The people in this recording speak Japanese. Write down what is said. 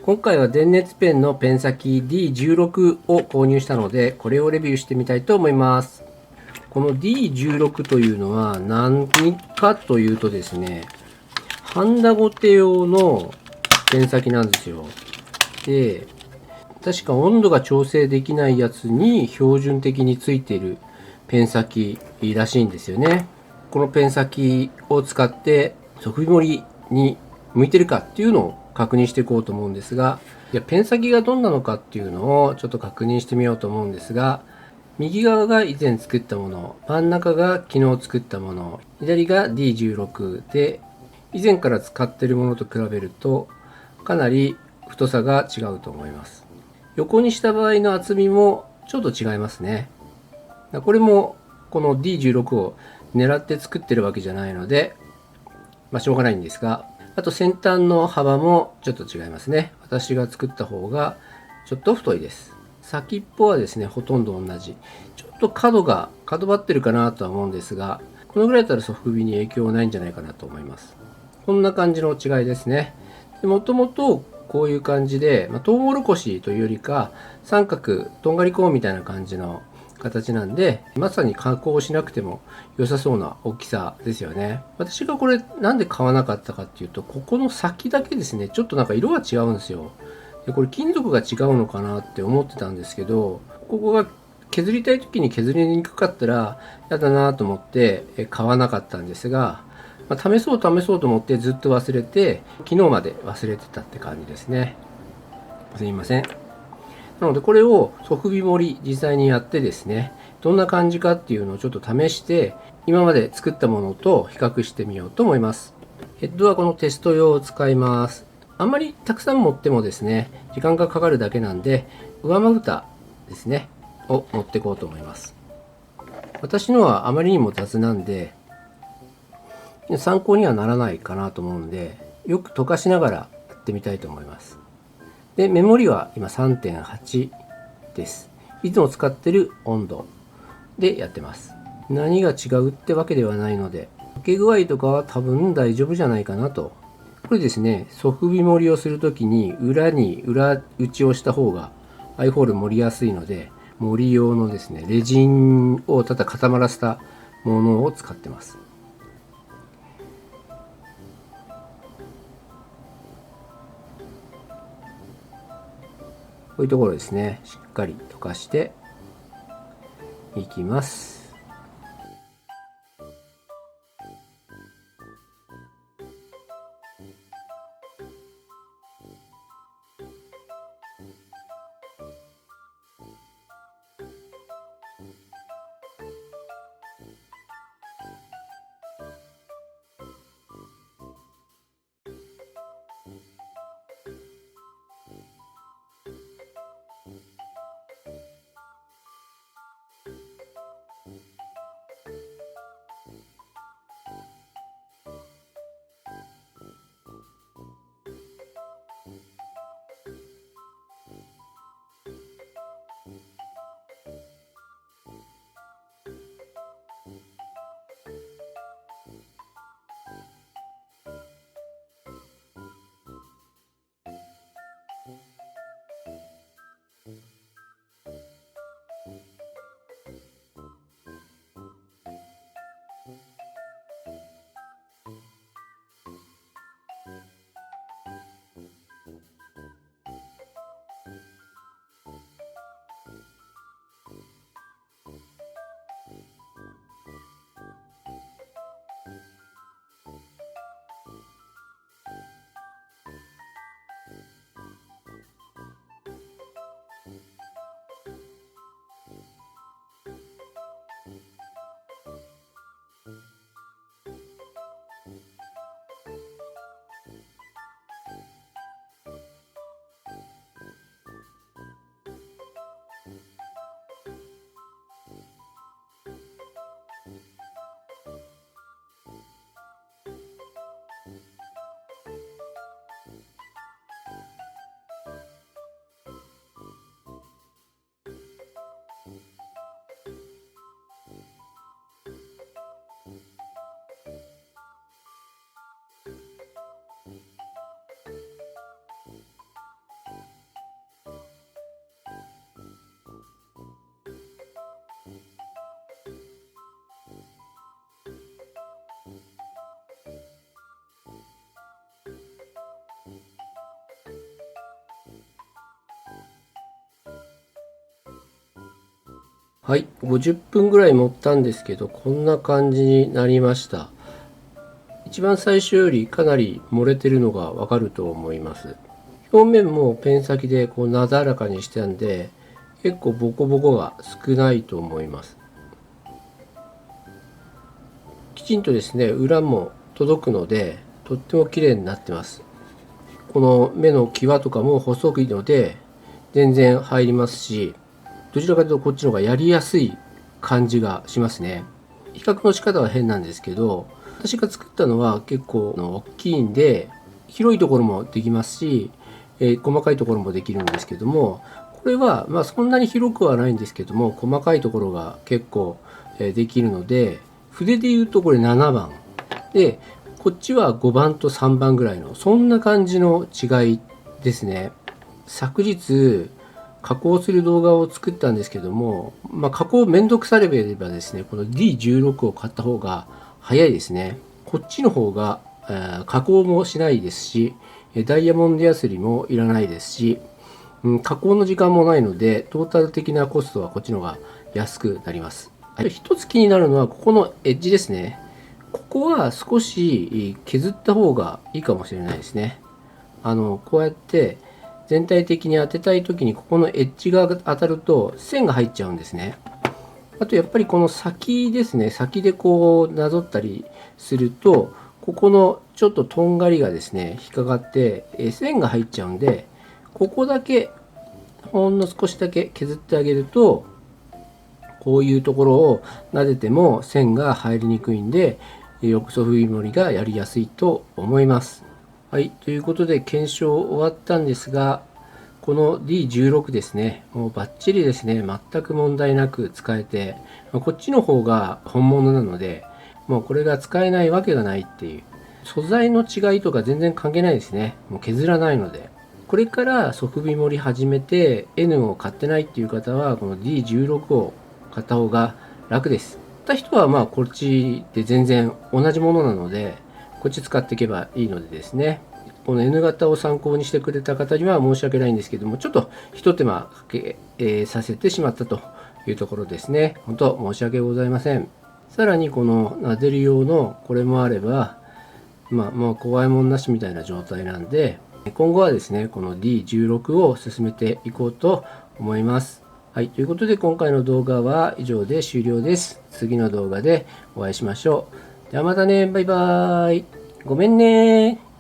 今回は電熱ペンのペン先 D16 を購入したので、これをレビューしてみたいと思います。この D16 というのは何かというとですね、ハンダゴテ用のペン先なんですよ。で、確か温度が調整できないやつに標準的についているペン先らしいんですよね。このペン先を使って側面盛りに向いてるかっていうのを確認していこうと思うんですが、ペン先がどんなのかっていうのをちょっと確認してみようと思うんですが、右側が以前作ったもの、真ん中が昨日作ったもの、左が D16 で、以前から使っているものと比べるとかなり太さが違うと思います。横にした場合の厚みもちょっと違いますね。これもこの D16 を狙って作ってるわけじゃないので、しょうがないんですが、あと先端の幅もちょっと違いますね。私が作った方がちょっと太いです。先っぽはですね、ほとんど同じ。ちょっと角張ってるかなとは思うんですが、このぐらいだったら側首に影響ないんじゃないかなと思います。こんな感じの違いですね。もともとこういう感じで、トウモロコシというよりか三角とんがりコーンみたいな感じの形なんで、まさに加工しなくても良さそうな大きさですよね。私がこれなんで買わなかったかっていうと、ここの先だけですね、ちょっとなんか色が違うんですよ。でこれ金属が違うのかなって思ってたんですけど、ここが削りたい時に削りにくかったら嫌だなと思って買わなかったんですが、試そうと思ってずっと忘れて、昨日まで忘れてたって感じですね。すみません。なのでこれを側尾盛り実際にやってですね、どんな感じかっていうのをちょっと試して、今まで作ったものと比較してみようと思います。ヘッドはこのテスト用を使います。あんまりたくさん持ってもですね、時間がかかるだけなんで、上まぶたですね、を持っていこうと思います。私のはあまりにも雑なんで、参考にはならないかなと思うんで、よく溶かしながらやってみたいと思います。で、メモリは今 3.8 です。いつも使ってる温度でやってます。何が違うってわけではないので、溶け具合とかは多分大丈夫じゃないかなと。これですね、側尾盛りをするときに裏に裏打ちをした方がアイホール盛りやすいので、盛り用のですね、レジンをただ固まらせたものを使ってます。こういうところですね、しっかり溶かしていきます。はい、50分ぐらい持ったんですけど、こんな感じになりました。一番最初よりかなり漏れてるのがわかると思います。表面もペン先でこうなだらかにしてたんで、結構ボコボコが少ないと思います。きちんとですね、裏も届くので、とっても綺麗になってます。この目の際とかも細いので、全然入りますし、どちらかというとこっちの方がやりやすい感じがしますね。比較の仕方は変なんですけど、私が作ったのは結構大きいんで、広いところもできますし、細かいところもできるんですけども、これはまあそんなに広くはないんですけども、細かいところが結構できるので、筆で言うとこれ7番で、こっちは5番と3番ぐらいのそんな感じの違いですね。昨日加工する動画を作ったんですけども、加工めんどくされればですね、この D16 を買った方が早いですね。こっちの方が加工もしないですし、ダイヤモンドヤスリもいらないですし、加工の時間もないので、トータル的なコストはこっちの方が安くなります。一つ気になるのは、ここのエッジですね。ここは少し削った方がいいかもしれないですね。こうやって全体的に当てたい時にここのエッジが当たると線が入っちゃうんですね。あとやっぱりこの先ですね、先でこうなぞったりすると、ここのちょっととんがりがですね、引っかかって線が入っちゃうんで、ここだけほんの少しだけ削ってあげると、こういうところを撫でても線が入りにくいんで、横そふい盛りがやりやすいと思います。はい、ということで検証終わったんですが、この D16 ですね、もうバッチリですね、全く問題なく使えて、こっちの方が本物なので、もうこれが使えないわけがないっていう、素材の違いとか全然関係ないですね。もう削らないので。これからソフビ盛り始めて N を買ってないっていう方は、この D16 を買った方が楽です。買った人はまあこっちで全然同じものなので、こっち使っていけばいいのでですね。この N 型を参考にしてくれた方には申し訳ないんですけども、ちょっと一手間かけ、させてしまったというところですね。本当申し訳ございません。さらにこの撫でる用のこれもあれば、もう怖いもんなしみたいな状態なんで、今後はですね、この D16 を進めていこうと思います。はい、ということで今回の動画は以上で終了です。次の動画でお会いしましょう。ではまたね、バイバーイ。ごめんねー。